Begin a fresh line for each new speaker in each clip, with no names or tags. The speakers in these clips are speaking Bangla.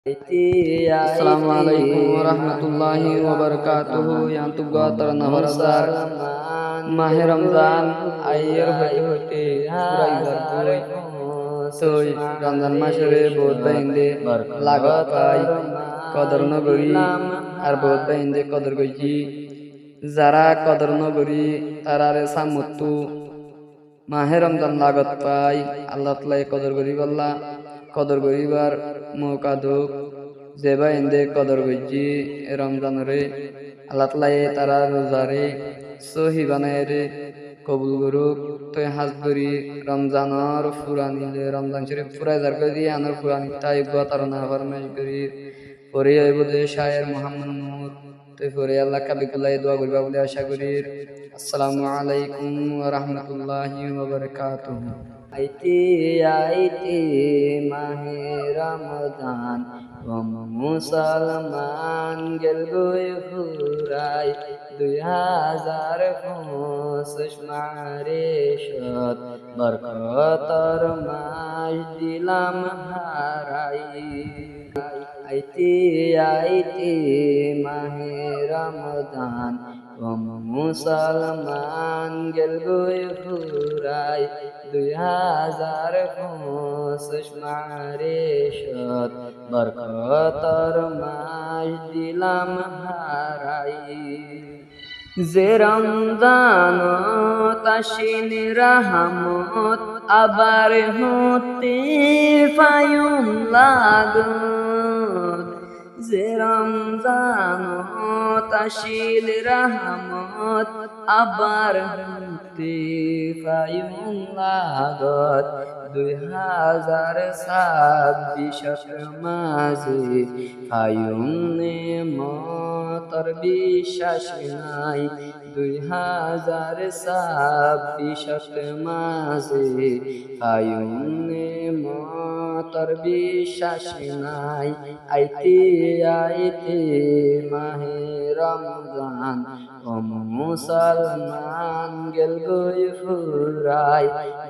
Assalamualaikum warahmatullahi wabarakatuh. Yang tuga ternabarazar Mahe Ramzan ayer hote purai barboy toy Ramzan mashere bod bainde lagat pai qadar nagori ar bod bainde qadar goji jara qadar nagori tarare samuttu Mahe Ramzan lagat pai Allah Taala qadar gori balla qadar goribar mauka duk Zeba ইন্দে কদর গজ্জি রমজান রে আল্লাহ তাআলা তারা রোজারে সহি বানায় রে কবুল করুক তুই হাজ করি রমজানর ফুরানি রমজান শরীফ ফুরাই যার করি আনার ফুরানি তাই গতার না ফরমাইশ করি পরে আইবদে শায়ের মোহাম্মদ নূর তুই পরে আল্লাহ কাবিকুল্লাহ দোয়া করবা বলে আশা করি আসসালামু আলাইকুম ওয়া রাহমাতুল্লাহি ওয়া বারাকাতুহু
আইতে মাহে রমজান মুসলমান গেল ফুরাই 2025 মারে শত বরকতর মাস দিলাম হারাই আইতে মাহে রমজান মুসলমান গেল ফুরাই 2025 মারে শত বরকতর মাস দিলাম হারাই যে রমজান তাশিন রহমত আবার হতে ফায়ুম লাগত যে রমজান তাশিল রহমত আবার হতে ফায়ুম লাগত 2026 মাঝে ফায়ুম নেমতর বিশ্বাস নাই 2026 মাঝে ফায়ুম নেমতর বিশ্বাস নাই আইতে মাহে রমজান মুসলমান গেল ফুরাই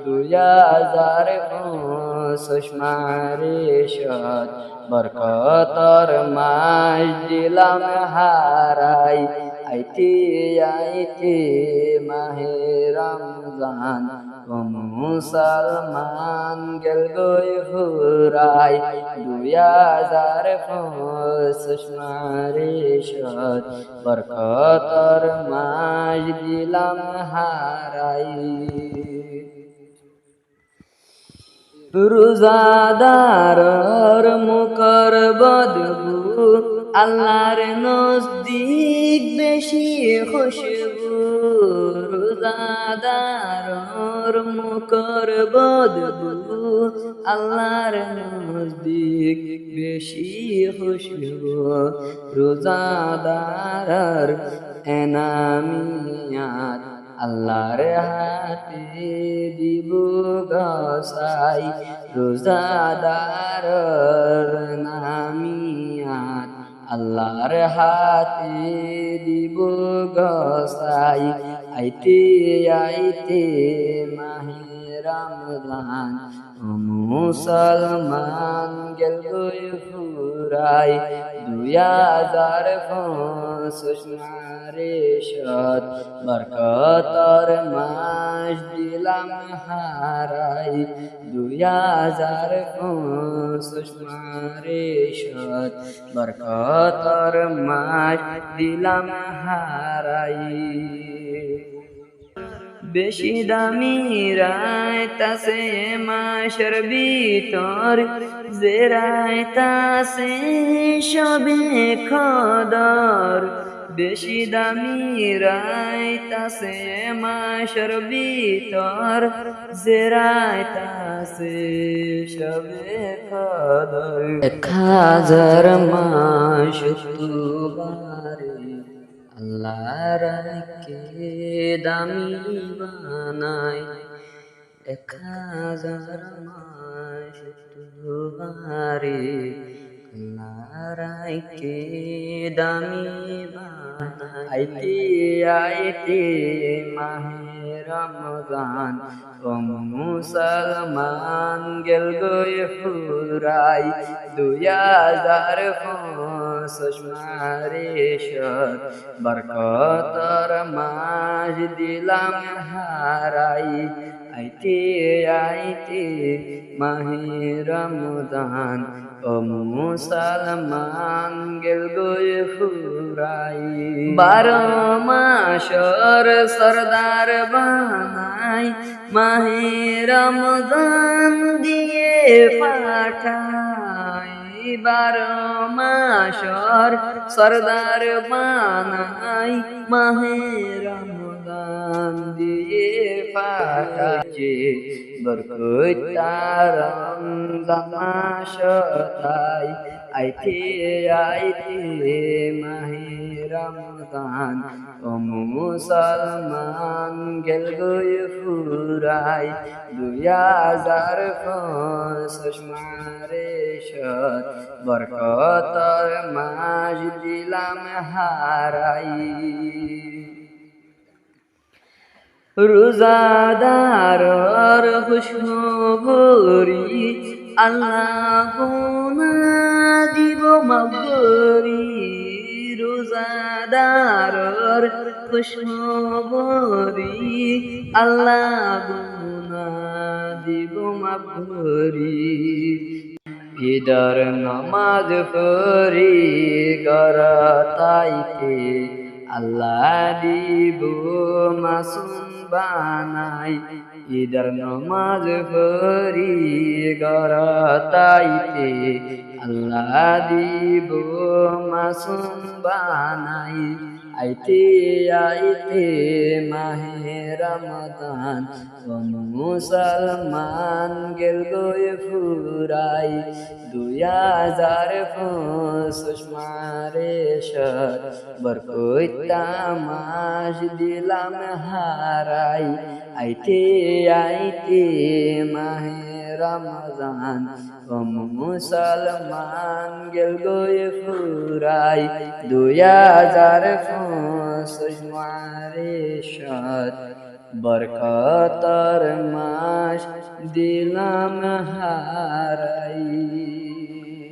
2025 মারে শত বরকতর মাস দিলাম হারাই আইতে মাহে রমজান মুসলমান গেল ফুরাই 2025 মারে শত বরকতর মাস দিলাম হারাই রোজাদারর মুখর বদবু আল্লাহর নজদিক বেশি খুশবু রোজাদারর মুখর বদবু আল্লাহর নজদিক বেশি খুশবু রোজাদারর এনামিয়াত আল্লাহর হাতে দিব গসাই রোজাদারর নামিয়াত আল্লাহর হাতে দিব গসাই আইতে মাহে রমজান মুসলমান গেল ফুরাই 2025 মারে শত বরকতর মাস দিলাম হারাই 2025 মারে শত বরকতর মাস দিলাম হারাই বেশি দামি রাইতাছে মাসের ভিতর যে রাইতাছে সবে খদর বেশি দামি রাইতাছে মাসের ভিতর যে রাইতাছে সবে খদর 1000 মাস তুবারে আল্লাহর কে দামি বানাই 1000 মাস তুবারে আল্লাহর কে দামি বানাই আইতে মাহে রমজান ও মুসলমান গেল গই ফুরাই 2025 মারে শত বরকতর মাস দিলাম হারাই আইতে আইতে মাহে রমজান ও মুসলমান গেল গই ফুরাই 12 মাসর সরদার বানাই মাহে রমজান দিয়ে পাঠাই 12 মাসর সরদার বানাই মাহে রমজান দিয়ে পাঠাই বরকত রমজান আইতে আইতে মাহে রমজান ও মুসলমান গেল গই ফুরাই 2025 মারে শত বরকতর মাস দিলাম হারাই রোজাদারর খুশখবরি আল্লাহ গুনা দিব মাফ করি রোজাদারর খুশখবরি আল্লাহ গুনা দিব মাফ করি ঈদের নামাজ পড়ি গরাতাইতে আল্লাহ দিব মাসুম বানাই ঈদের নামাজ পড়ি গরাতাইতে আল্লাহ দিব মাসুম বানাই আইতে আইতে মাহে রমজান ও মুসলমান গেল গই ফুরাই 2025 মারে শত বরকত মাস দিলাম হারাই আইতে আইতে মাহে রমজান ও মুসলমান গেল গই ফুরাই 2025 মারে শত বরকতর মাস দিলাম হারাই